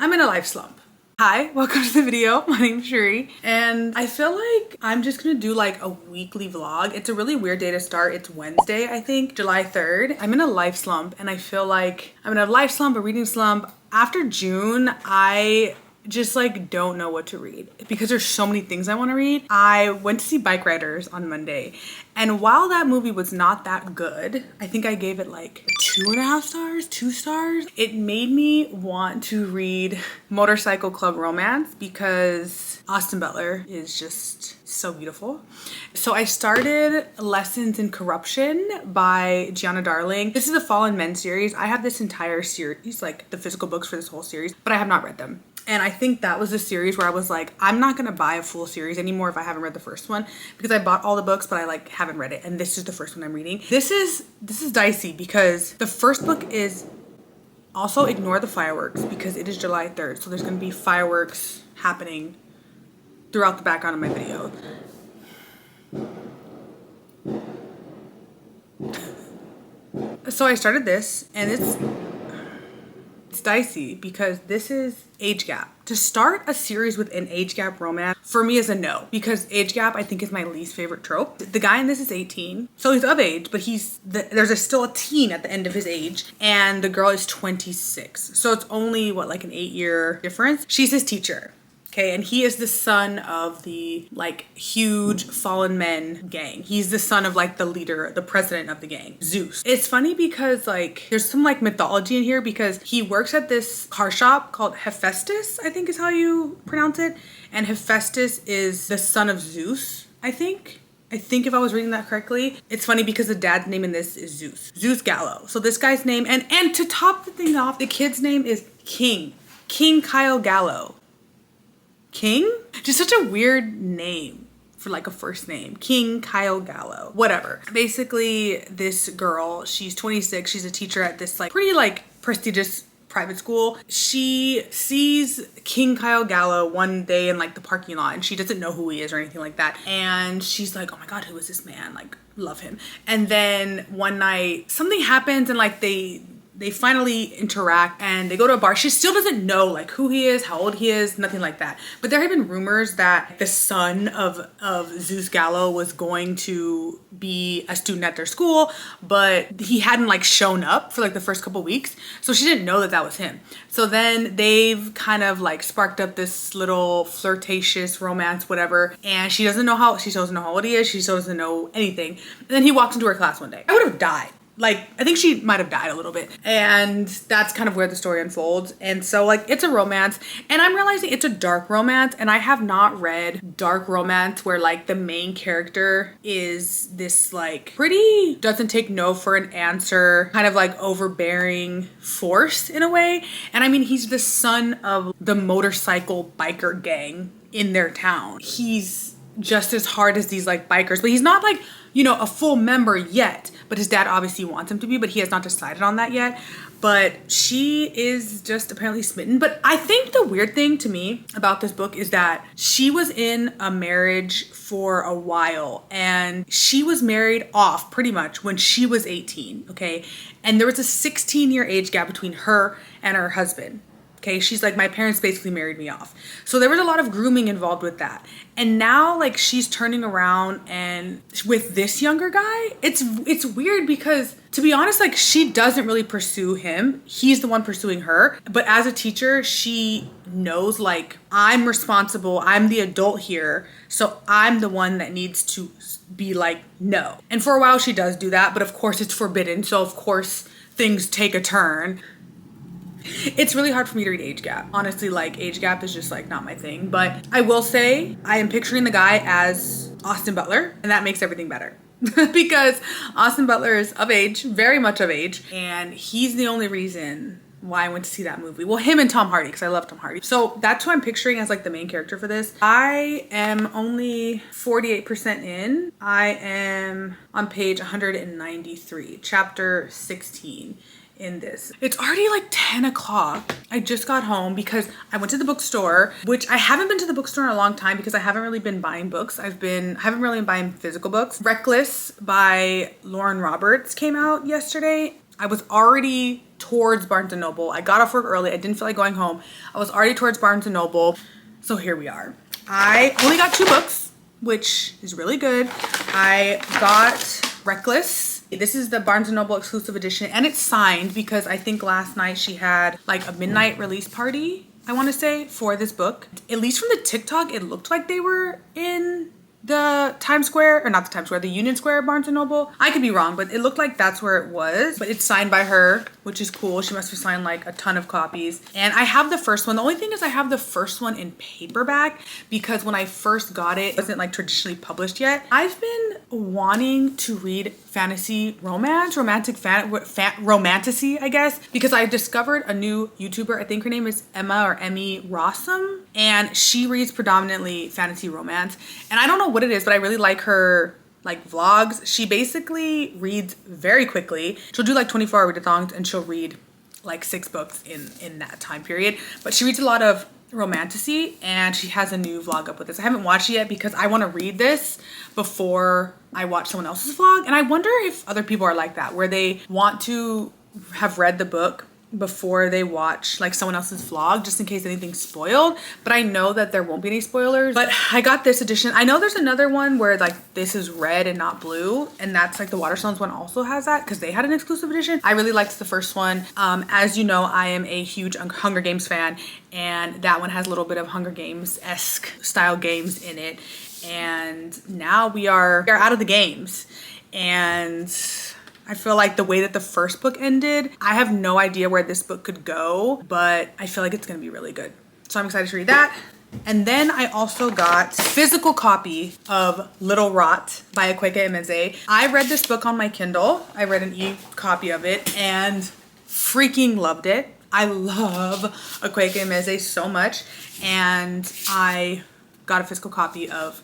I'm in a life slump. Hi, welcome to the video. My name's Shuri, and I feel like I'm just gonna do like a weekly vlog. It's a really weird day to start. It's Wednesday, I think, July 3rd. I'm in a life slump, and I feel like I'm in a life slump, a reading slump. After June, I just like don't know what to read because there's so many things I want to read. I went to see Bike Riders on Monday, and while that movie was not that good, I think I gave it like 2.5 stars, 2 stars. It made me want to read Motorcycle Club Romance because Austin Butler is just so beautiful. So I started Lessons in Corruption by Gianna Darling. This is a Fallen Men series. I have this entire series, like the physical books for this whole series, but I have not read them. And I think that was the series where I was like, I'm not gonna buy a full series anymore if I haven't read the first one, because I bought all the books, but I like haven't read it. And this is the first one I'm reading. This is dicey because the first book is also ignore the fireworks because it is July 3rd. So there's gonna be fireworks happening throughout the background of my video. So I started this, and it's dicey because this is age gap. To start a series with an age gap romance for me is a no, because age gap I think is my least favorite trope. The guy in this is 18, so he's of age, but there's still a teen at the end of his age, and the girl is 26. So it's only what, like an 8-year difference. She's his teacher. Okay, and he is the son of the like huge fallen men gang. He's the son of like the leader, the president of the gang, Zeus. It's funny because like there's some like mythology in here because he works at this car shop called Hephaestus, I think is how you pronounce it. And Hephaestus is the son of Zeus, I think if I was reading that correctly. It's funny because the dad's name in this is Zeus Gallo. So this guy's name, and to top the thing off, the kid's name is King Kyle Gallo. King? Just such a weird name for like a first name. King Kyle Gallo. Whatever. Basically, this girl, she's 26. She's a teacher at this like pretty like prestigious private school. She sees King Kyle Gallo one day in like the parking lot, and she doesn't know who he is or anything like that. And she's like, oh my God, who is this man? Like, love him. And then one night something happens, and like they finally interact and they go to a bar. She still doesn't know like who he is, how old he is, nothing like that. But there have been rumors that the son of Zeus Gallo was going to be a student at their school, but he hadn't like shown up for like the first couple weeks. So she didn't know that that was him. So then they've kind of like sparked up this little flirtatious romance, whatever. And she doesn't know how old he is. She still doesn't know anything. And then he walked into her class one day. I would have died. Like, I think she might have died a little bit. And that's kind of where the story unfolds. And so like, it's a romance, and I'm realizing it's a dark romance, and I have not read dark romance where like the main character is this like pretty doesn't take no for an answer, kind of like overbearing force in a way. And I mean, he's the son of the motorcycle biker gang in their town. He's just as hard as these like bikers, but he's not like, you know, a full member yet, but his dad obviously wants him to be, but he has not decided on that yet. But she is just apparently smitten. But I think the weird thing to me about this book is that she was in a marriage for a while, and she was married off pretty much when she was 18, okay? And there was a 16-year age gap between her and her husband. Okay, she's like, my parents basically married me off. So there was a lot of grooming involved with that. And now like she's turning around and with this younger guy, it's weird because to be honest, like she doesn't really pursue him. He's the one pursuing her. But as a teacher, she knows like I'm responsible. I'm the adult here. So I'm the one that needs to be like, no. And for a while she does do that, but of course it's forbidden. So of course things take a turn. It's really hard for me to read age gap. Honestly, like age gap is just like not my thing. But I will say I am picturing the guy as Austin Butler, and that makes everything better. Because Austin Butler is of age, very much of age, and he's the only reason why I went to see that movie. Well, him and Tom Hardy, because I love Tom Hardy. So that's who I'm picturing as like the main character for this. I am only 48% in. I am on page 193, chapter 16. In this. It's already like 10 o'clock. I just got home because I went to the bookstore, which I haven't been to the bookstore in a long time because I haven't really been buying books. I haven't really been buying physical books. Reckless by Lauren Roberts came out yesterday. I was already towards Barnes & Noble. I got off work early. I didn't feel like going home. I was already towards Barnes & Noble. So here we are. I only got 2 books, which is really good. I got Reckless. This is the Barnes & Noble exclusive edition, and it's signed because I think last night she had like a midnight release party, I want to say, for this book. At least from the TikTok, it looked like they were in the Times Square, or not the Times Square, the Union Square Barnes & Noble. I could be wrong, but it looked like that's where it was. But it's signed by her, which is cool. She must have signed like a ton of copies. And I have the first one. The only thing is I have the first one in paperback because when I first got it, it wasn't like traditionally published yet. I've been wanting to read fantasy romance, romantasy, I guess, because I discovered a new YouTuber. I think her name is Emma or Emmy Rossum, and she reads predominantly fantasy romance. And I don't know what it is, but I really like her like vlogs. She basically reads very quickly. She'll do like 24-hour readathons and she'll read like 6 books in that time period. But she reads a lot of romantasy, and she has a new vlog up with this. I haven't watched it yet because I want to read this before I watch someone else's vlog. And I wonder if other people are like that, where they want to have read the book before they watch like someone else's vlog, just in case anything's spoiled. But I know that there won't be any spoilers. But I got this edition. I know there's another one where like this is red and not blue, and that's like the Waterstones one also has that because they had an exclusive edition. I really liked the first one. As you know, I am a huge Hunger Games fan, and that one has a little bit of Hunger Games-esque style games in it. And now we are out of the games, and I feel like the way that the first book ended, I have no idea where this book could go, but I feel like it's gonna be really good. So I'm excited to read that. And then I also got a physical copy of Little Rot by Akwaeke Emeze. I read this book on my Kindle. I read an e-copy of it and freaking loved it. I love Akwaeke Emeze so much, and I got a physical copy of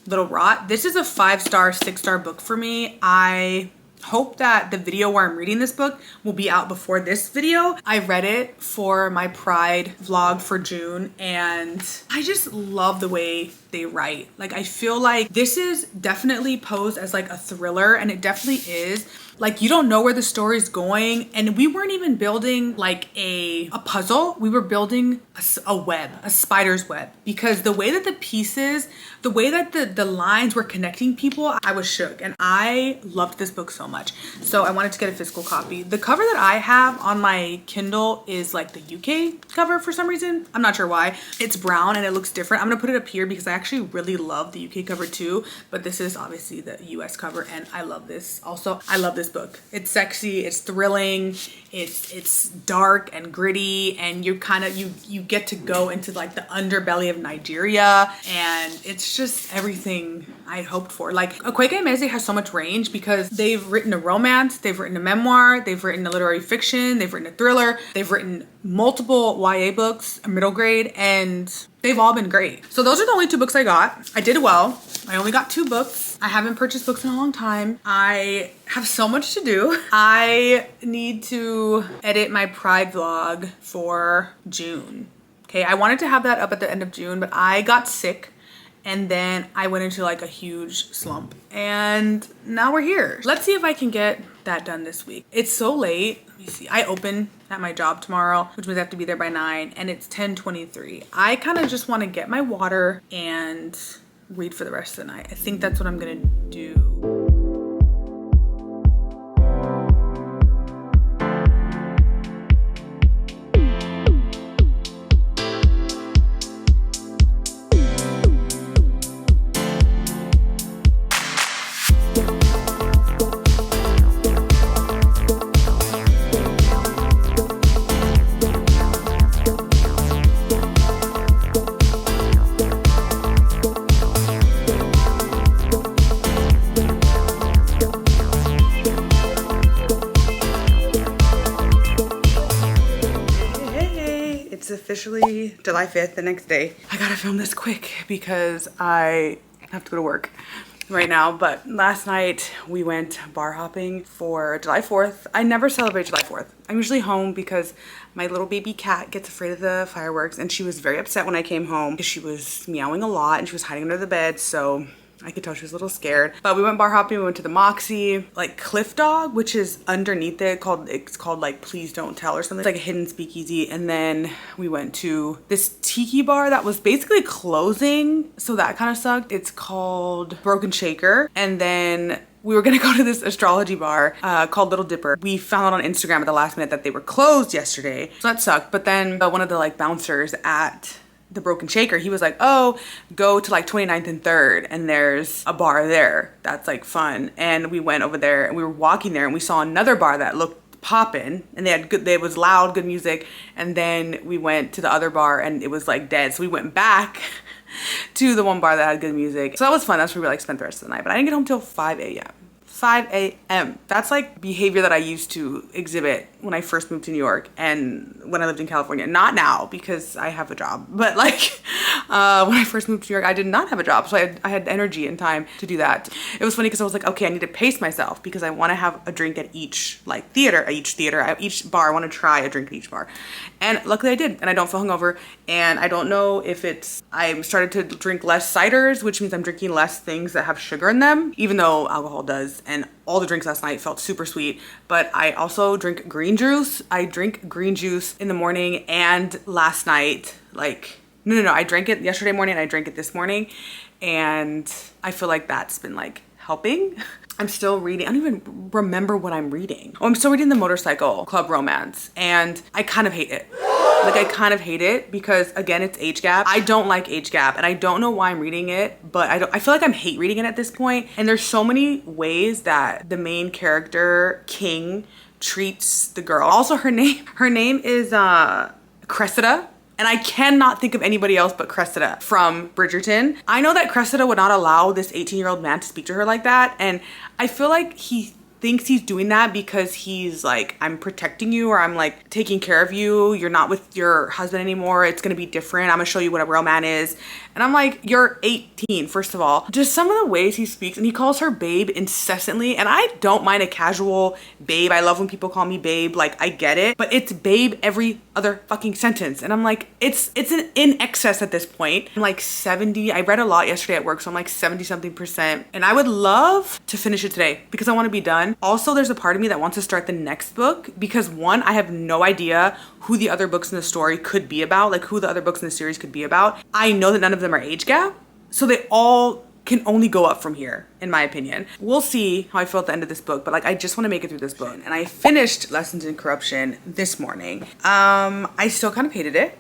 Little Rot. This is a 5-star, 6-star book for me. I hope that the video where I'm reading this book will be out before this video. I read it for my Pride vlog for June, and I just love the way they write. Like, I feel like this is definitely posed as like a thriller, and it definitely is. Like, you don't know where the story's going, and we weren't even building like a puzzle. We were building a web, a spider's web, because the way that the pieces, the way that the lines were connecting people, I was shook, and I loved this book so much. So I wanted to get a physical copy. The cover that I have on my Kindle is like the UK cover for some reason. I'm not sure why. It's brown and it looks different. I'm gonna put it up here because I actually really love the UK cover too, but this is obviously the US cover, and I love this. Also, I love this book. It's sexy, it's thrilling, it's dark and gritty, and you kind of you get to go into like the underbelly of Nigeria, and it's just everything I hoped for. Like, Akwaeke Emeze has so much range because they've written a romance, they've written a memoir, they've written a literary fiction, they've written a thriller, they've written multiple YA books, a middle grade, and they've all been great. So those are the only 2 books I got. I did well. I only got 2 books. I haven't purchased books in a long time. I have so much to do. I need to edit my Pride vlog for June. Okay, I wanted to have that up at the end of June, but I got sick, and then I went into like a huge slump, and now we're here. Let's see if I can get that done this week. It's so late. Let me see. I open at my job tomorrow, which means I have to be there by 9, and it's 10:23. I kind of just want to get my water and read for the rest of the night. I think that's what I'm gonna do. Officially July 5th, the next day. I gotta film this quick because I have to go to work right now. But last night we went bar hopping for July 4th. I never celebrate July 4th. I'm usually home because my little baby cat gets afraid of the fireworks, and she was very upset when I came home because she was meowing a lot and she was hiding under the bed. So I could tell she was a little scared. But we went bar hopping. We went to the Moxie, like Cliff Dog, which is underneath it. It's called like Please Don't Tell or something. It's like a hidden speakeasy. And then we went to this tiki bar that was basically closing, so that kind of sucked. It's called Broken Shaker. And then we were gonna go to this astrology bar called Little Dipper. We found out on Instagram at the last minute that they were closed yesterday, so that sucked. But then one of the like bouncers at the Broken Shaker, he was like, oh, go to like 29th and 3rd and there's a bar there that's like fun. And we went over there and we were walking there and we saw another bar that looked poppin', and it was loud, good music. And then we went to the other bar and it was like dead, so we went back to the one bar that had good music. So that was fun. That's where we like spent the rest of the night. But I didn't get home till 5 a.m. 5 a.m. That's like behavior that I used to exhibit when I first moved to New York and when I lived in California. Not now, because I have a job, but like when I first moved to New York, I did not have a job, so I had energy and time to do that. It was funny because I was like, okay, I need to pace myself because I want to have a drink at each like each bar. I want to try a drink at each bar, and luckily I did, and I don't feel hungover. And I don't know if I started to drink less ciders, which means I'm drinking less things that have sugar in them, even though alcohol does. And all the drinks last night felt super sweet. But I also drink green juice. I drink green juice in the morning and last night. Like, no. I drank it yesterday morning and I drank it this morning. And I feel like that's been like helping. I'm still reading. I don't even remember what I'm reading. Oh, I'm still reading the Motorcycle Club romance, and I kind of hate it. Like, I kind of hate it because, again, it's age gap. I don't like age gap, and I don't know why I'm reading it, but I feel like I'm hate reading it at this point. And there's so many ways that the main character, King, treats the girl. Also, her name is Cressida. And I cannot think of anybody else but Cressida from Bridgerton. I know that Cressida would not allow this 18-year-old man to speak to her like that. And I feel like he thinks he's doing that because he's like, I'm protecting you, or I'm like taking care of you. You're not with your husband anymore. It's gonna be different. I'm gonna show you what a real man is. And I'm like, you're 18, first of all. Just some of the ways he speaks, and he calls her babe incessantly. And I don't mind a casual babe. I love when people call me babe. Like, I get it, but it's babe every other fucking sentence. And I'm like, it's in excess at this point. I'm like 70, I read a lot yesterday at work, so I'm like 70 something percent. And I would love to finish it today because I want to be done. Also, there's a part of me that wants to start the next book because, one, I have no idea who the other books in the story could be about, like who the other books in the series could be about. I know that none of them are age gap, so they all can only go up from here, in my opinion. We'll see how I feel at the end of this book, but like, I just want to make it through this book. And I finished Lessons in Corruption this morning. I still kind of hated it.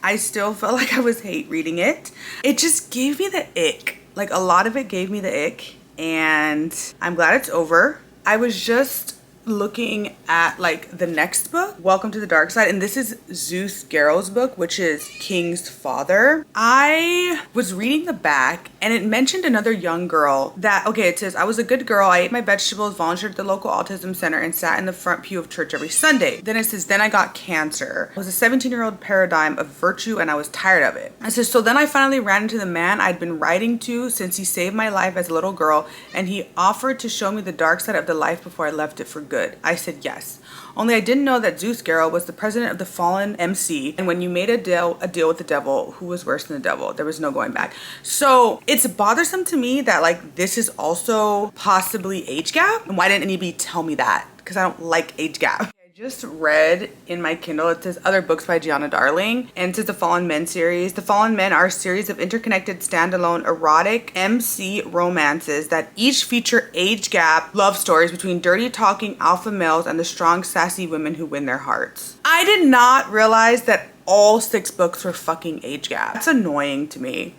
I still felt like I was hate reading it. It just gave me the ick. Like, a lot of it gave me the ick, and I'm glad it's over. I was just looking at like the next book, Welcome to the Dark Side, and this is Zeus Garrow's book, which is King's father. I was reading the back and it mentioned another young girl that, okay, it says, I was a good girl. I ate my vegetables, volunteered at the local autism center, and sat in the front pew of church every Sunday. Then it says, then I got cancer. It was a 17-year-old paradigm of virtue and I was tired of it. It says, so then I finally ran into the man I'd been writing to since he saved my life as a little girl, and he offered to show me the dark side of the life before I left it for good. I said yes. Only I didn't know that Zeus Garrow was the president of the fallen MC, and when you made a deal with the devil, who was worse than the devil? There was no going back. So it's bothersome to me that like this is also possibly age gap. And why didn't anybody tell me that? Because I don't like age gap. Just read in my Kindle, it says other books by Gianna Darling, and it says the Fallen Men series. The Fallen Men are a series of interconnected standalone erotic MC romances that each feature age gap love stories between dirty talking alpha males and the strong sassy women who win their hearts. I did not realize that all 6 books were fucking age gap. That's annoying to me.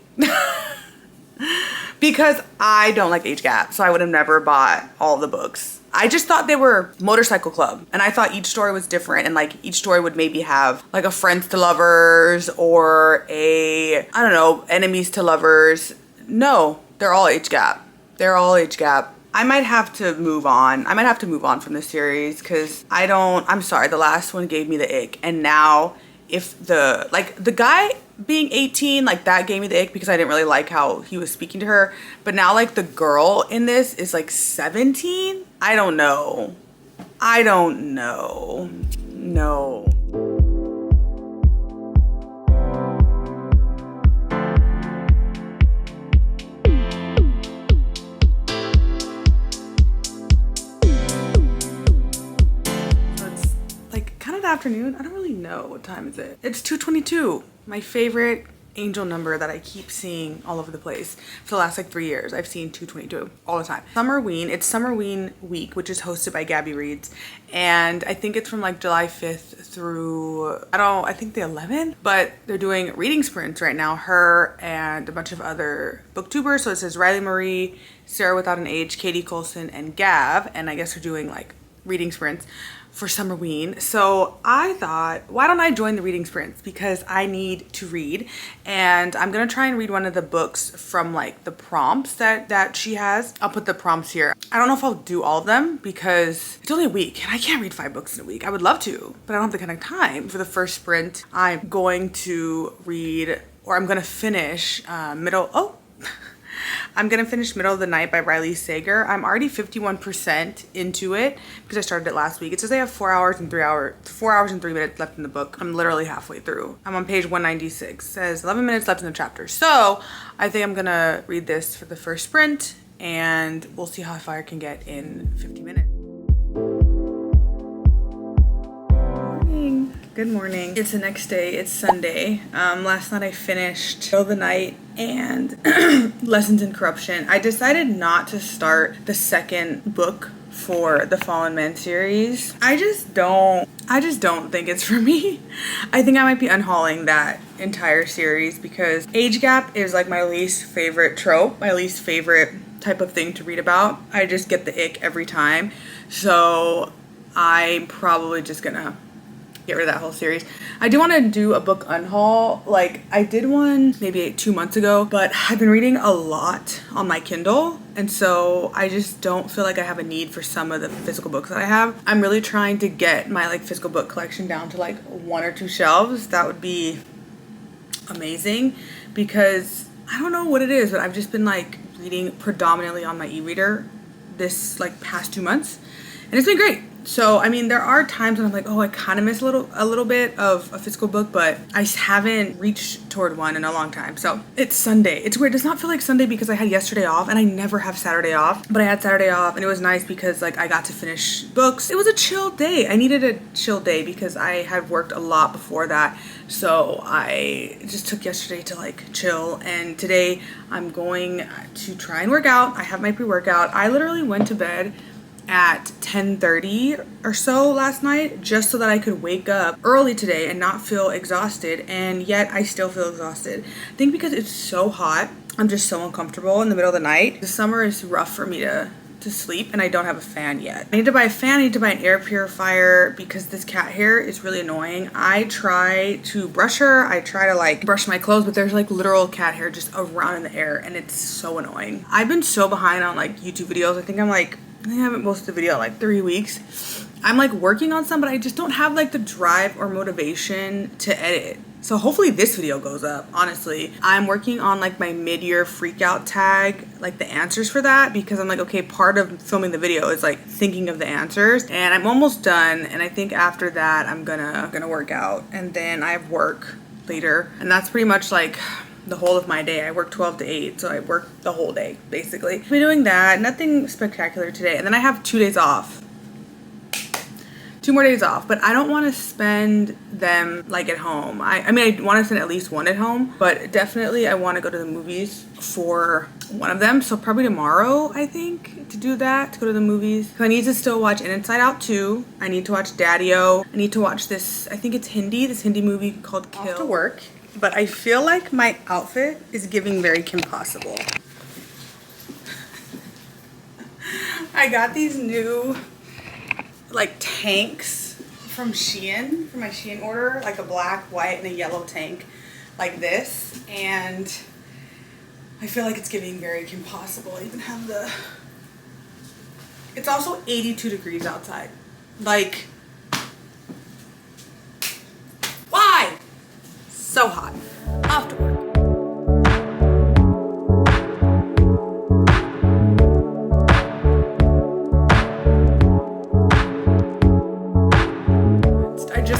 Because I don't like age gap, so I would have never bought all the books. I just thought they were Motorcycle Club, and I thought each story was different, and like each story would maybe have like a friends to lovers or a, I don't know, enemies to lovers. No, they're all age gap. They're all age gap. I might have to move on. I might have to move on from this series because I'm sorry, the last one gave me the ick. And now if the guy being 18, like that gave me the ick because I didn't really like how he was speaking to her. But now like the girl in this is like 17. I don't know. No. afternoon? I don't really know. What time is it? It's 2:22. My favorite angel number that I keep seeing all over the place for the last like 3 years. I've seen 222 all the time. Summerween, it's Summerween week, which is hosted by Gabby Reeds, and I think it's from like July 5th through I think the 11th, but they're doing reading sprints right now, her and a bunch of other booktubers. So it says Riley Marie, Sarah Without an Age, Katie Colson, and Gav, and I guess they're doing like reading sprints for Summerween. So I thought, why don't I join the reading sprints, because I need to read, and I'm gonna try and read one of the books from like the prompts that she has. I'll put the prompts here. I don't know if I'll do all of them because it's only a week and I can't read 5 books in a week. I would love to, but I don't have the kind of time. For the first sprint, I'm going to read, or I'm gonna finish I'm gonna finish Middle of the Night by Riley Sager. I'm already 51% into it because I started it last week. It says I have 4 hours and 3 minutes left in the book. I'm literally halfway through. I'm on page 196. It says 11 minutes left in the chapter. So I think I'm gonna read this for the first sprint, and we'll see how far I can get in 50 minutes. Good morning. It's the next day. It's Sunday. Last night I finished Middle of the Night and Lessons in Corruption. I decided not to start the second book for the Fallen Men series. I just don't think it's for me. I think I might be unhauling that entire series because age gap is like my least favorite trope, my least favorite type of thing to read about. I just get the ick every time. So I'm probably just gonna get rid of that whole series. I do want to do a book unhaul. Like I did one maybe 2 months ago, but I've been reading a lot on my Kindle, and so I just don't feel like I have a need for some of the physical books that I have. I'm really trying to get my like physical book collection down to like 1 or 2 shelves. That would be amazing because I don't know what it is, but I've just been like reading predominantly on my e-reader this like past 2 months, and it's been great. So, I mean, there are times when I'm like, oh, I kind of miss a little bit of a physical book, but I haven't reached toward one in a long time. So, it's Sunday. It's weird. It does not feel like Sunday because I had yesterday off, and I never have Saturday off. But I had Saturday off, and it was nice because, like, I got to finish books. It was a chill day. I needed a chill day because I had worked a lot before that. So, I just took yesterday to, like, chill. And today, I'm going to try and work out. I have my pre-workout. I literally went to bed at 10:30 or so last night just so that I could wake up early today and not feel exhausted, and yet I still feel exhausted. I think because it's so hot, I'm just so uncomfortable in the middle of the night. The summer is rough for me to sleep, and I don't have a fan yet. I need to buy a fan. I need to buy an air purifier because this cat hair is really annoying. I try to brush her. I try to like brush my clothes, but there's like literal cat hair just around in the air, and it's so annoying. I've been so behind on like YouTube videos. I haven't posted a video in like 3 weeks. I'm like working on some, but I just don't have like the drive or motivation to edit. So hopefully this video goes up, honestly. I'm working on like my mid-year freakout tag, like the answers for that, because I'm like, okay, part of filming the video is like thinking of the answers, and I'm almost done. And I think after that, I'm gonna work out, and then I have work later, and that's pretty much like the whole of my day. I work 12 to 8, so I work the whole day basically. I've been doing that, nothing spectacular today, and then I have 2 days off. 2 more days off, but I don't want to spend them like at home. I mean, I want to spend at least one at home, but definitely I want to go to the movies for one of them. So probably tomorrow, I think, to do that, to go to the movies. So I need to still watch Inside Out 2. I need to watch Daddy-O. I need to watch this, I think it's this Hindi movie called Kill. Off to work, but I feel like my outfit is giving very Kim Possible. I got these new like tanks from Shein, for my Shein order, like a black, white, and a yellow tank like this, and I feel like it's giving very Kim Possible. I even have it's also 82 degrees outside. Like, why? So hot. Off to work.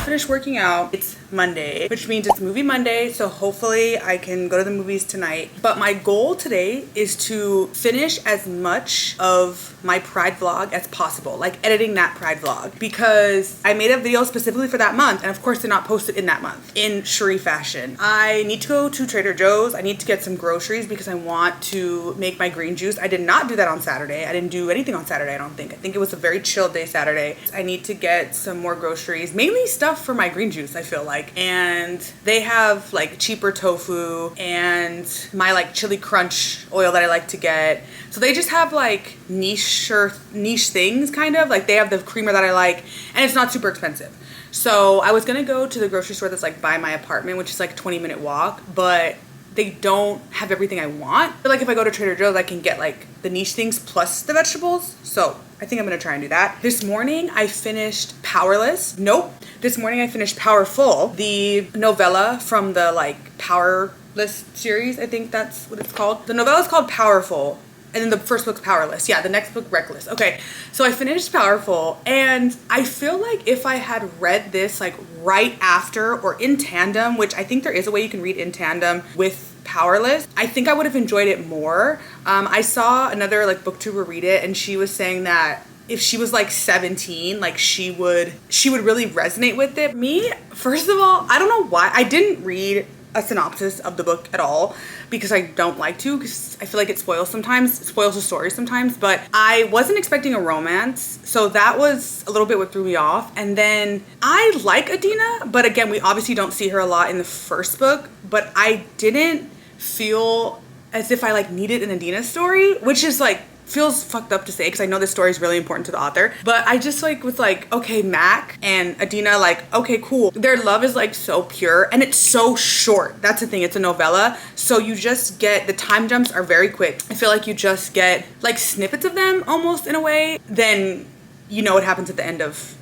Finished working out. It's Monday, which means it's movie Monday. So hopefully I can go to the movies tonight. But my goal today is to finish as much of my Pride vlog as possible, like editing that Pride vlog, because I made a video specifically for that month, and of course they're not posted in that month in Cherie fashion. I need to go to Trader Joe's. I need to get some groceries because I want to make my green juice. I did not do that on Saturday. I didn't do anything on Saturday, I don't think. I think it was a very chill day Saturday. I need to get some more groceries, mainly stuff for my green juice, I feel like. And they have like cheaper tofu and my like chili crunch oil that I like to get. So they just have like niche things, kind of. Like they have the creamer that I like, and it's not super expensive. So I was gonna go to the grocery store that's like by my apartment, which is like a 20-minute walk, but they don't have everything I want. But like if I go to Trader Joe's, I can get like the niche things plus the vegetables. So I think I'm gonna try and do that. This morning I finished Powerless. Nope. This morning I finished Powerful, the novella from the like Powerless series. I think that's what it's called. The novella is called Powerful. And then the first book's Powerless. Yeah, the next book, Reckless. Okay, so I finished Powerful, and I feel like if I had read this like right after or in tandem, which I think there is a way you can read in tandem with Powerless, I think I would have enjoyed it more. I saw another like booktuber read it, and she was saying that if she was like 17, like she would really resonate with it. Me, first of all, I don't know why I didn't read a synopsis of the book at all, because I don't like to, because I feel like it spoils the story sometimes. But I wasn't expecting a romance, so that was a little bit what threw me off. And then I like Adina, but again, we obviously don't see her a lot in the first book, but I didn't feel as if I like needed an Adina story, which is like feels fucked up to say because I know this story is really important to the author, but I just like was like, okay, Mac and Adina, like, okay, cool. Their love is like so pure and it's so short. That's the thing, it's a novella. So you just get, the time jumps are very quick. I feel like you just get like snippets of them almost in a way. Then you know what happens at the end of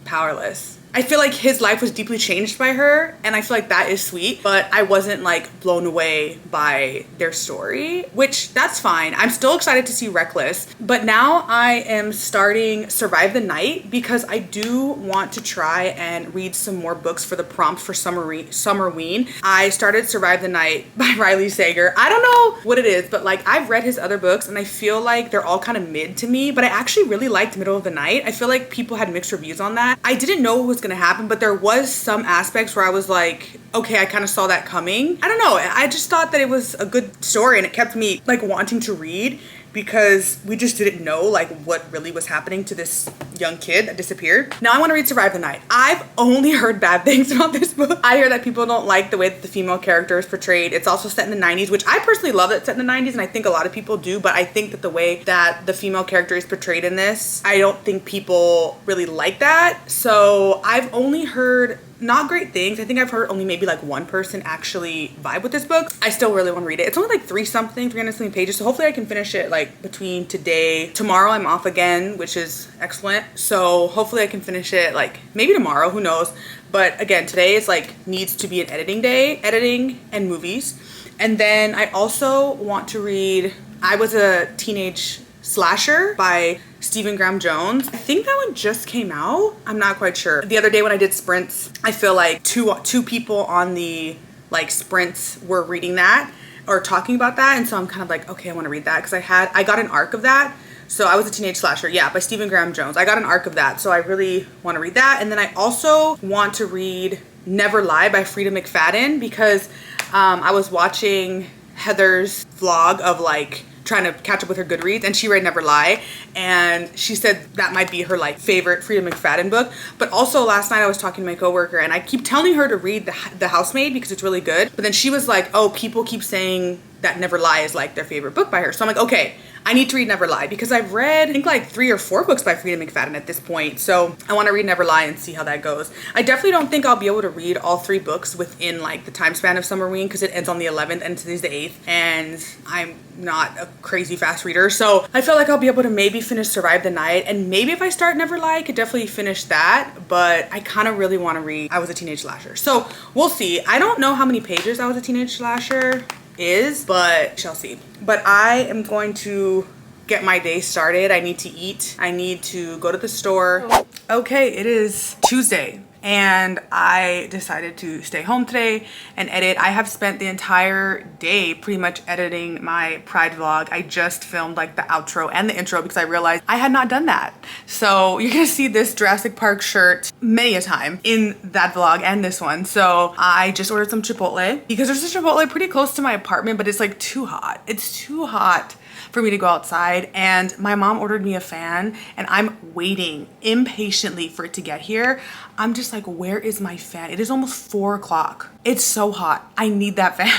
Powerless. I feel like his life was deeply changed by her, and I feel like that is sweet, but I wasn't like blown away by their story, which that's fine. I'm still excited to see Reckless, but now I am starting Survive the Night because I do want to try and read some more books for the prompt for Summerween. I started Survive the Night by Riley Sager. I don't know what it is, but like I've read his other books and I feel like they're all kind of mid to me, but I actually really liked Middle of the Night. I feel like people had mixed reviews on that. I didn't know what was gonna happen, but there was some aspects where I was like, okay, I kind of saw that coming. I don't know, I just thought that it was a good story and it kept me like wanting to read because we just didn't know like what really was happening to this young kid that disappeared. Now I want to read Survive the Night. I've only heard bad things about this book. I hear that people don't like the way that the female character is portrayed. It's also set in the 90s, which I personally love that it's set in the 90s, and I think a lot of people do, but I think that the way that the female character is portrayed in this, I don't think people really like that. So I've only heard not great things. I think I've heard only maybe like one person actually vibe with this book. I still really want to read it. It's only like 300 something pages, so hopefully I can finish it like between tomorrow I'm off again, which is excellent. So hopefully I can finish it like maybe tomorrow, who knows. But again, today is like needs to be an editing day, editing and movies. And then I also want to read I Was a Teenage Slasher by Stephen Graham Jones. I think that one just came out. I'm not quite sure. The other day when I did sprints, I feel like two people on the like sprints were reading that or talking about that, and so I'm kind of like, okay, I want to read that because I got an arc of that. So I Was a Teenage Slasher, yeah, by Stephen Graham Jones. I got an arc of that, so I really want to read that. And then I also want to read Never Lie by Frida McFadden because I was watching Heather's vlog of like trying to catch up with her Goodreads, and she read Never Lie, and she said that might be her like favorite Frida McFadden book. But also last night I was talking to my coworker and I keep telling her to read The Housemaid because it's really good, but then she was like, oh, people keep saying that Never Lie is like their favorite book by her. So I'm like, okay, I need to read Never Lie because I've read I think like 3 or 4 books by Frida McFadden at this point. So I want to read Never Lie and see how that goes. I definitely don't think I'll be able to read all 3 books within like the time span of Summerween because it ends on the 11th and today's the 8th, and I'm not a crazy fast reader. So I feel like I'll be able to maybe finish Survive the Night, and maybe if I start Never Lie I could definitely finish that, but I kind of really want to read I Was a Teenage Slasher. So we'll see. I don't know how many pages I Was a Teenage Slasher is, but shall see. But I am going to get my day started. I need to eat. I need to go to the store. Okay, it is Tuesday. and I decided to stay home today and edit. I have spent the entire day pretty much editing my Pride vlog. I just filmed like the outro and the intro because I realized I had not done that. So you're gonna see this Jurassic Park shirt many a time in that vlog and this one. So I just ordered some Chipotle because there's a Chipotle pretty close to my apartment, but it's like too hot. It's too hot for me to go outside, and my mom ordered me a fan and I'm waiting impatiently for it to get here. I'm just like, where is my fan? It is almost 4 o'clock. It's so hot. I need that fan.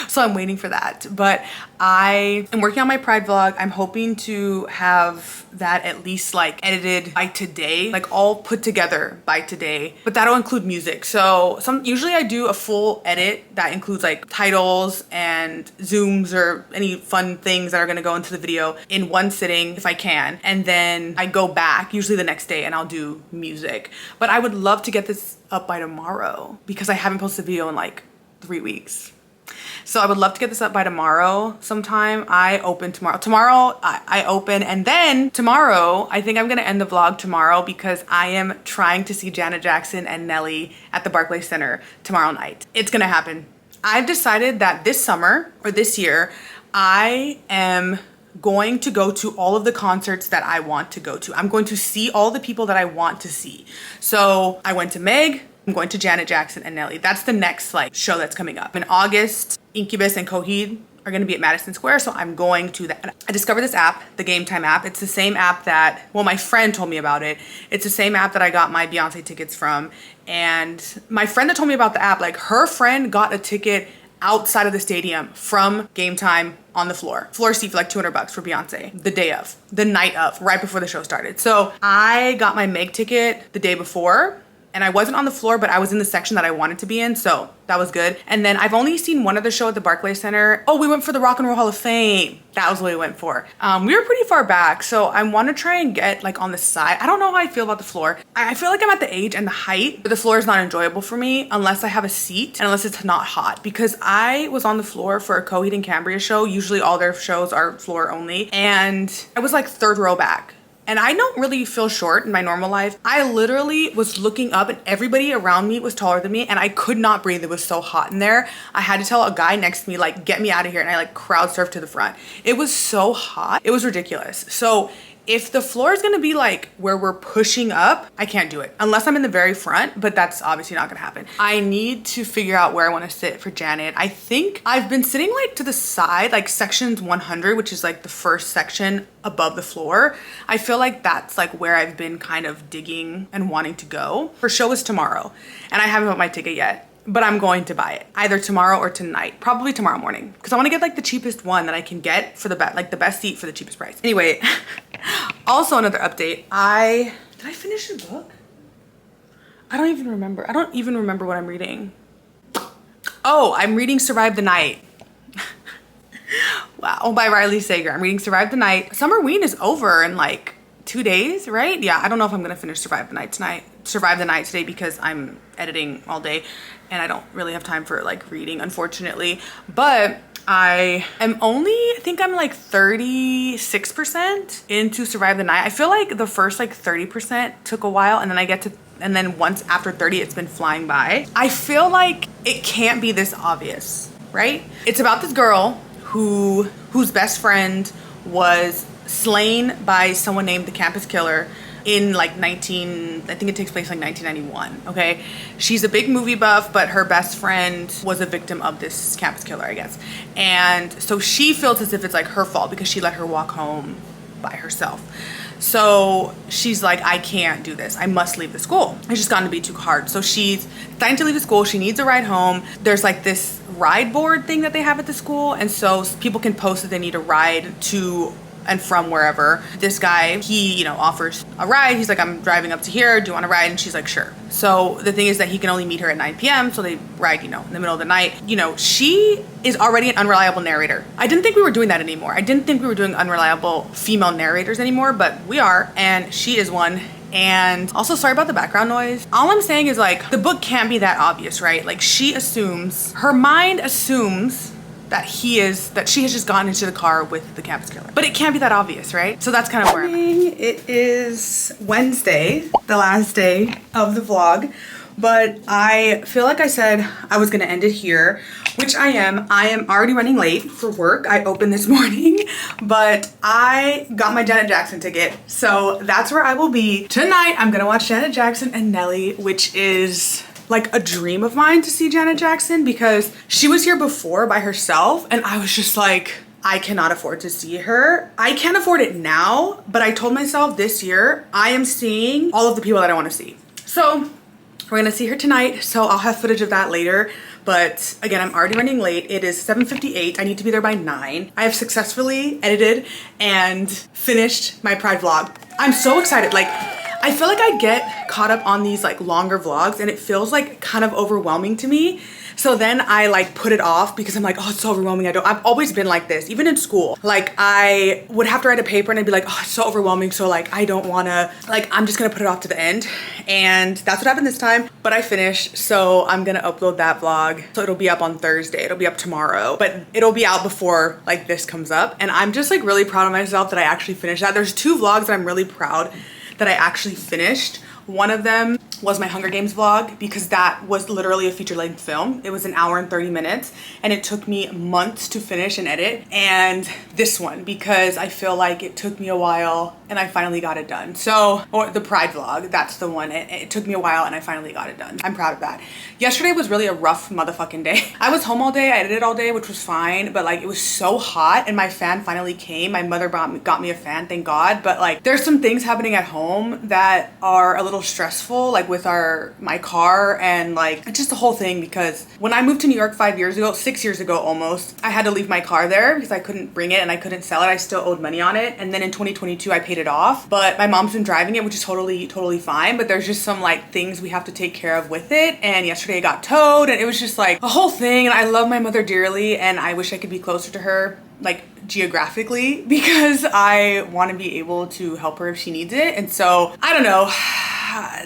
So I'm waiting for that. But I am working on my Pride vlog. I'm hoping to have that at least like edited by today, like all put together by today, but that'll include music. So usually I do a full edit that includes like titles and zooms or any fun things that are gonna go into the video in one sitting if I can. And then I go back usually the next day and I'll do music. But I would love to get this up by tomorrow because I haven't posted a video in like 3 weeks. So I would love to get this up by tomorrow sometime. I open tomorrow. Tomorrow I open, and then tomorrow I think I'm gonna end the vlog tomorrow because I am trying to see Janet Jackson and Nelly at the Barclays Center tomorrow night. It's gonna happen. I've decided that this summer or this year I am going to go to all of the concerts that I want to go to. I'm going to see all the people that I want to see. So I went to Meg, I'm going to Janet Jackson and Nelly. That's the next like show that's coming up. In August, Incubus and Coheed are gonna be at Madison Square, so I'm going to that. I discovered this app, the Game Time app. It's the same app that, well, my friend told me about it. It's the same app that I got my Beyonce tickets from. And my friend that told me about the app, like her friend got a ticket outside of the stadium from Game Time on the floor seat for like $200 for Beyonce the night of, right before the show started. So I got my Meg ticket the day before, and I wasn't on the floor, but I was in the section that I wanted to be in, so that was good. And then I've only seen one other show at the Barclays Center. Oh, we went for the Rock and Roll Hall of Fame. That was what we went for. We were pretty far back, so I want to try and get like on the side. I don't know how I feel about the floor. I feel like I'm at the age and the height, but the floor is not enjoyable for me unless I have a seat and unless it's not hot, because I was on the floor for a Coheed and Cambria show. Usually all their shows are floor only, and I was like third row back. And I don't really feel short in my normal life. I literally was looking up and everybody around me was taller than me and I could not breathe. It was so hot in there. I had to tell a guy next to me, like, get me out of here. And I like crowd surfed to the front. It was so hot. It was ridiculous. So if the floor is gonna be like where we're pushing up, I can't do it unless I'm in the very front, but that's obviously not gonna happen. I need to figure out where I wanna sit for Janet. I think I've been sitting like to the side, like sections 100, which is like the first section above the floor. I feel like that's like where I've been kind of digging and wanting to go. Her show is tomorrow and I haven't bought my ticket yet, but I'm going to buy it either tomorrow or tonight, probably tomorrow morning, because I want to get like the cheapest one that I can get for the best, like the best seat for the cheapest price. Anyway, also another update. Did I finish the book? I don't even remember. I don't even remember what I'm reading. Oh, I'm reading Survive the Night. Wow, by Riley Sager. I'm reading Survive the Night. Summerween is over in like 2 days, right? Yeah, I don't know if I'm gonna finish Survive the Night today because I'm editing all day and I don't really have time for like reading, unfortunately. But I am only, I think I'm like 36% into Survive the Night. I feel like the first like 30% took a while, and then once after 30, it's been flying by. I feel like it can't be this obvious, right? It's about this girl whose best friend was slain by someone named the Campus Killer in like I think it takes place like 1991, okay? She's a big movie buff, but her best friend was a victim of this campus killer, I guess. And so she feels as if it's like her fault because she let her walk home by herself. So she's like, I can't do this. I must leave the school. It's just gotten to be too hard. So she's dying to leave the school. She needs a ride home. There's like this ride board thing that they have at the school. And so people can post that they need a ride to and from wherever. This guy, he, offers a ride. He's like, I'm driving up to here. Do you want a ride? And she's like, sure. So the thing is that he can only meet her at 9 p.m. So they ride, in the middle of the night. She is already an unreliable narrator. I didn't think we were doing that anymore. I didn't think we were doing unreliable female narrators anymore, but we are, and she is one. And also, sorry about the background noise. All I'm saying is like, the book can't be that obvious, right? Like her mind assumes that she has just gotten into the car with the campus killer. But it can't be that obvious, right? So that's kind of where I'm at. It is Wednesday, the last day of the vlog. But I feel like I said I was gonna end it here, which I am. I am already running late for work. I opened this morning, but I got my Janet Jackson ticket. So that's where I will be. Tonight, I'm gonna watch Janet Jackson and Nelly, which is like a dream of mine to see Janet Jackson because she was here before by herself and I was just like, I cannot afford to see her. I can't afford it now, but I told myself this year, I am seeing all of the people that I wanna see. So we're gonna see her tonight, so I'll have footage of that later. But again, I'm already running late. It is 7:58. I need to be there by 9. I have successfully edited and finished my Pride vlog. I'm so excited. Like, I feel like I get caught up on these like longer vlogs and it feels like kind of overwhelming to me. So then I like put it off because I'm like, oh, it's so overwhelming. I've always been like this, even in school. Like I would have to write a paper and I'd be like, oh, it's so overwhelming. So like, I don't wanna, like, I'm just gonna put it off to the end. And that's what happened this time, but I finished. So I'm gonna upload that vlog. So it'll be up on Thursday. It'll be up tomorrow, but it'll be out before like this comes up. And I'm just like really proud of myself that I actually finished that. There's 2 vlogs that I'm really proud that I actually finished. One of them was my Hunger Games vlog because that was literally a feature-length film. It was 1 hour and 30 minutes and it took me months to finish and edit. And this one, because I feel like it took me a while and I finally got it done. So, or the Pride vlog, that's the one. It took me a while and I finally got it done. I'm proud of that. Yesterday was really a rough motherfucking day. I was home all day, I edited all day, which was fine, but like it was so hot and my fan finally came. My mother got me a fan, thank God. But like there's some things happening at home that are a little stressful, like with my car and like just the whole thing, because when I moved to New York 6 years ago almost, I had to leave my car there because I couldn't bring it and I couldn't sell it. I still owed money on it. And then in 2022, I paid it off, but my mom's been driving it, which is totally fine. But there's just some like things we have to take care of with it. And yesterday it got towed and it was just like a whole thing. And I love my mother dearly and I wish I could be closer to her, like geographically, because I want to be able to help her if she needs it. And so I don't know,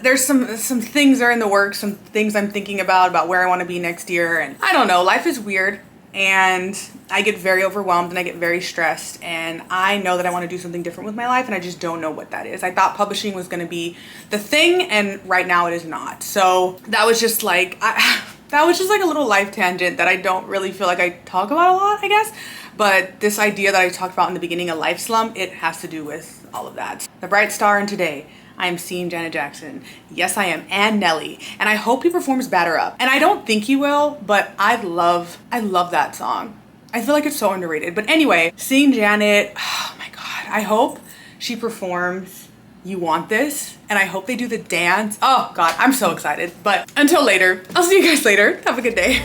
there's some things are in the works, some things I'm thinking about where I want to be next year. And I don't know, life is weird and I get very overwhelmed and I get very stressed and I know that I want to do something different with my life and I just don't know what that is. I thought publishing was going to be the thing and right now it is not. So that was just like that was just like a little life tangent that I don't really feel like I talk about a lot, I guess. But this idea that I talked about in the beginning, a life slump, it has to do with all of that. The bright star in today, I am seeing Janet Jackson. Yes, I am, and Nelly. And I hope he performs Batter Up. And I don't think he will, but I love that song. I feel like it's so underrated. But anyway, seeing Janet, oh my God, I hope she performs You Want This, and I hope they do the dance. Oh God, I'm so excited. But until later, I'll see you guys later. Have a good day.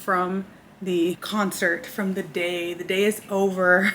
From the concert, from the day. The day is over.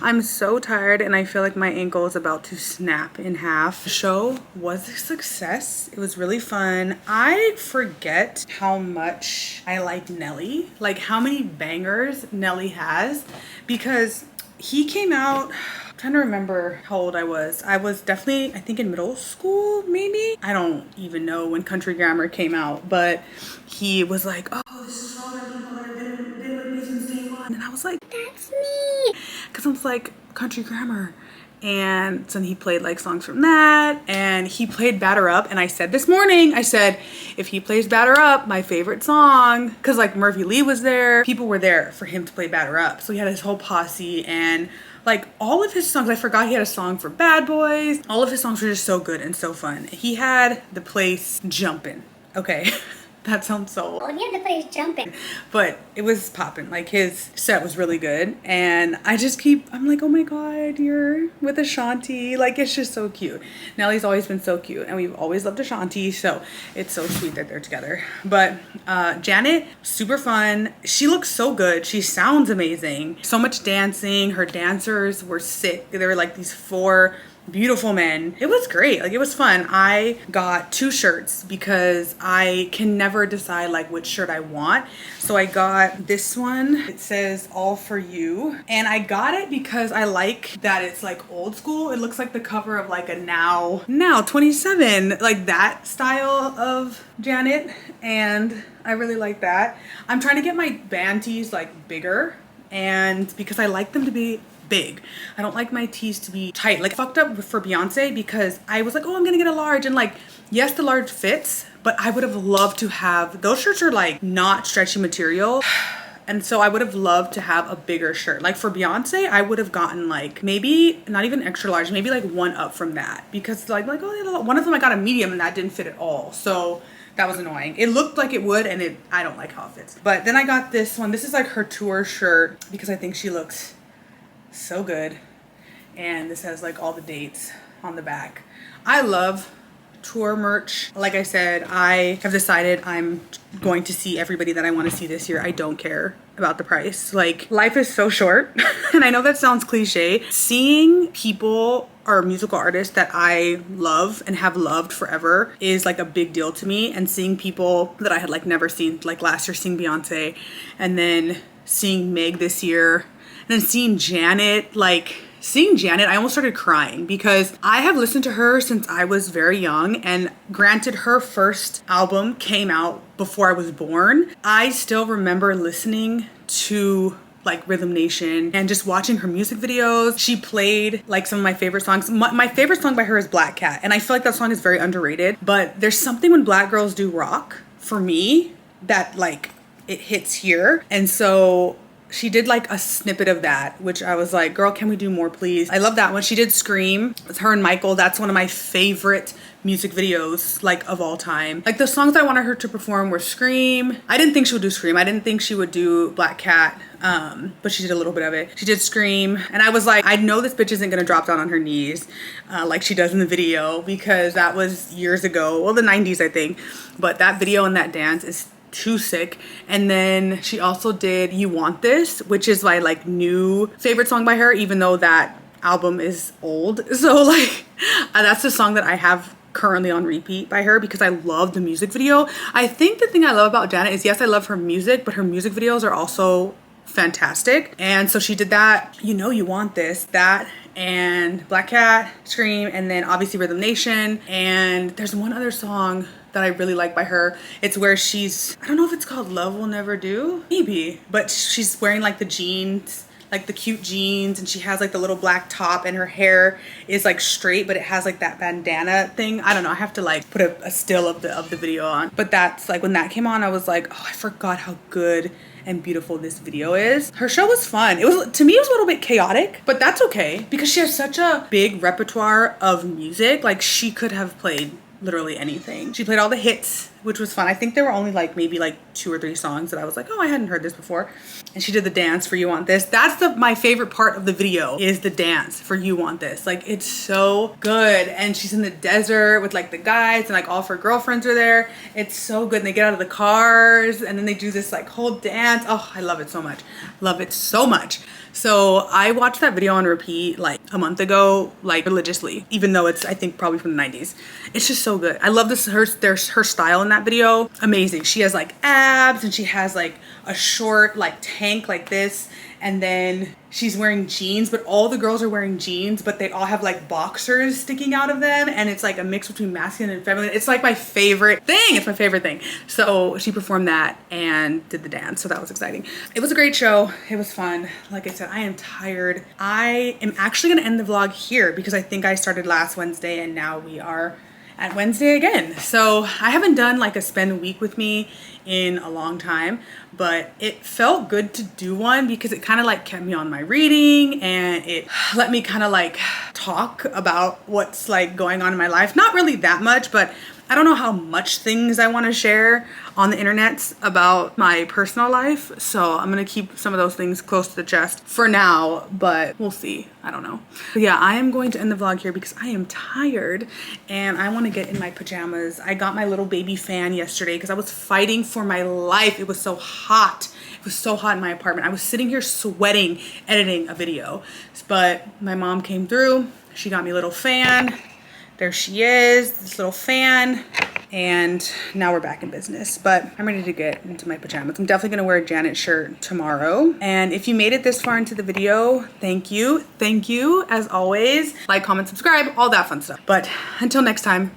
I'm so tired and I feel like my ankle is about to snap in half. The show was a success. It was really fun. I forget how much I like Nelly, like how many bangers Nelly has, because he came out, I'm trying to remember how old I was. I was definitely, I think in middle school, maybe? I don't even know when Country Grammar came out, but he was like, oh, this is all the people that have been with me since day one. And I was like, that's me. Because I was like, Country Grammar. And so he played like songs from that, and he played Batter Up. And I said this morning, I said, if he plays Batter Up, my favorite song, because like Murphy Lee was there, people were there for him to play Batter Up. So he had his whole posse, and like all of his songs, I forgot he had a song for Bad Boys. All of his songs were just so good and so fun. He had the place jumping. Okay. That sounds so... Oh, yeah, the place jumping. But it was popping. Like, his set was really good. And I just I'm like, oh my God, you're with Ashanti. Like, it's just so cute. Nellie's always been so cute. And we've always loved Ashanti. So it's so sweet that they're together. But Janet, super fun. She looks so good. She sounds amazing. So much dancing. Her dancers were sick. They were like these 4... beautiful men. It was great. Like, it was fun. I got 2 shirts because I can never decide like which shirt I want. So I got this one. It says all for you. And I got it because I like that it's like old school. It looks like the cover of like a now 27, like that style of Janet. And I really like that. I'm trying to get my band tees like bigger, and because I like them to be big. I don't like my tees to be tight. Like, fucked up for Beyonce because I was like, oh, I'm gonna get a large, and like, yes, the large fits, but I would have loved to have, those shirts are like not stretchy material. And so I would have loved to have a bigger shirt. Like for Beyonce, I would have gotten like maybe not even extra large, maybe like one up from that, because like oh, one of them I got a medium and that didn't fit at all. So that was annoying. It looked like it would, and I don't like how it fits. But then I got this one. This is like her tour shirt because I think she looks so good. And this has like all the dates on the back. I love tour merch. Like I said, I have decided I'm going to see everybody that I want to see this year. I don't care about the price. Like, life is so short. And I know that sounds cliche. Seeing people or musical artists that I love and have loved forever is like a big deal to me. And seeing people that I had like never seen, like last year seeing Beyonce, and then seeing Meg this year, and then seeing Janet, I almost started crying because I have listened to her since I was very young. And granted, her first album came out before I was born. I still remember listening to like Rhythm Nation and just watching her music videos. She played like some of my favorite songs. My favorite song by her is Black Cat. And I feel like that song is very underrated. But there's something when Black girls do rock, for me, that like it hits here. And so she did like a snippet of that, which I was like, girl, can we do more, please? I love that one. She did Scream with her and Michael. That's one of my favorite music videos like of all time. Like, the songs I wanted her to perform were Scream. I didn't think she would do Scream. I didn't think she would do Black Cat, but she did a little bit of it. She did Scream, and I was like, I know this bitch isn't gonna drop down on her knees like she does in the video, because that was years ago, well, the 90s, I think. But that video and that dance is too sick. And then she also did You Want This, which is my like new favorite song by her, even though that album is old. So like that's the song that I have currently on repeat by her because I love the music video. I think the thing I love about Janet is, yes, I love her music, but her music videos are also fantastic. And so she did that, You Want This, that, and Black Cat, Scream, and then obviously Rhythm Nation. And there's one other song that I really like by her. It's where I don't know if it's called Love Will Never Do, maybe, but she's wearing like the jeans, like the cute jeans, and she has like the little black top, and her hair is like straight, but it has like that bandana thing. I don't know, I have to like put a still of the video on. But that's like, when that came on, I was like, oh, I forgot how good and beautiful this video is. Her show was fun. To me, it was a little bit chaotic, but that's okay because she has such a big repertoire of music. Like, she could have played literally anything. She played all the hits, which was fun. I think there were only like maybe like 2 or 3 songs that I was like, oh, I hadn't heard this before. And she did the dance for You Want This. That's my favorite part of the video, is the dance for You Want This. Like, it's so good. And she's in the desert with like the guys, and like all of her girlfriends are there. It's so good. And they get out of the cars, and then they do this like whole dance. Oh, I love it so much. Love it so much. So I watched that video on repeat like a month ago, like religiously, even though it's, I think, probably from the 90s. It's just so good. I love her style in that video. Amazing. She has like abs and she has like a short like tank like this, and then she's wearing jeans, but all the girls are wearing jeans, but they all have like boxers sticking out of them, and it's like a mix between masculine and feminine. It's like my favorite thing. It's my favorite thing. So she performed that and did the dance, so that was exciting. It was a great show. It was fun. Like I said, I am tired. I am actually gonna end the vlog here because I think I started last Wednesday and now we are at Wednesday again. So I haven't done like a spend week with me in a long time, but it felt good to do one because it kind of like kept me on my reading and it let me kind of like talk about what's like going on in my life. Not really that much, but I don't know how much things I want to share on the internet about my personal life. So I'm going to keep some of those things close to the chest for now, but we'll see. I don't know. But yeah, I am going to end the vlog here because I am tired and I want to get in my pajamas. I got my little baby fan yesterday because I was fighting for my life. It was so hot. It was so hot in my apartment. I was sitting here sweating, editing a video, but my mom came through. She got me a little fan. There she is, this little fan, and now we're back in business. But I'm ready to get into my pajamas. I'm definitely gonna wear a Janet shirt tomorrow. And if you made it this far into the video, thank you. Thank you, as always. Like, comment, subscribe, all that fun stuff. But until next time,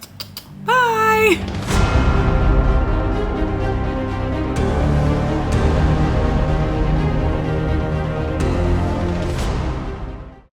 bye.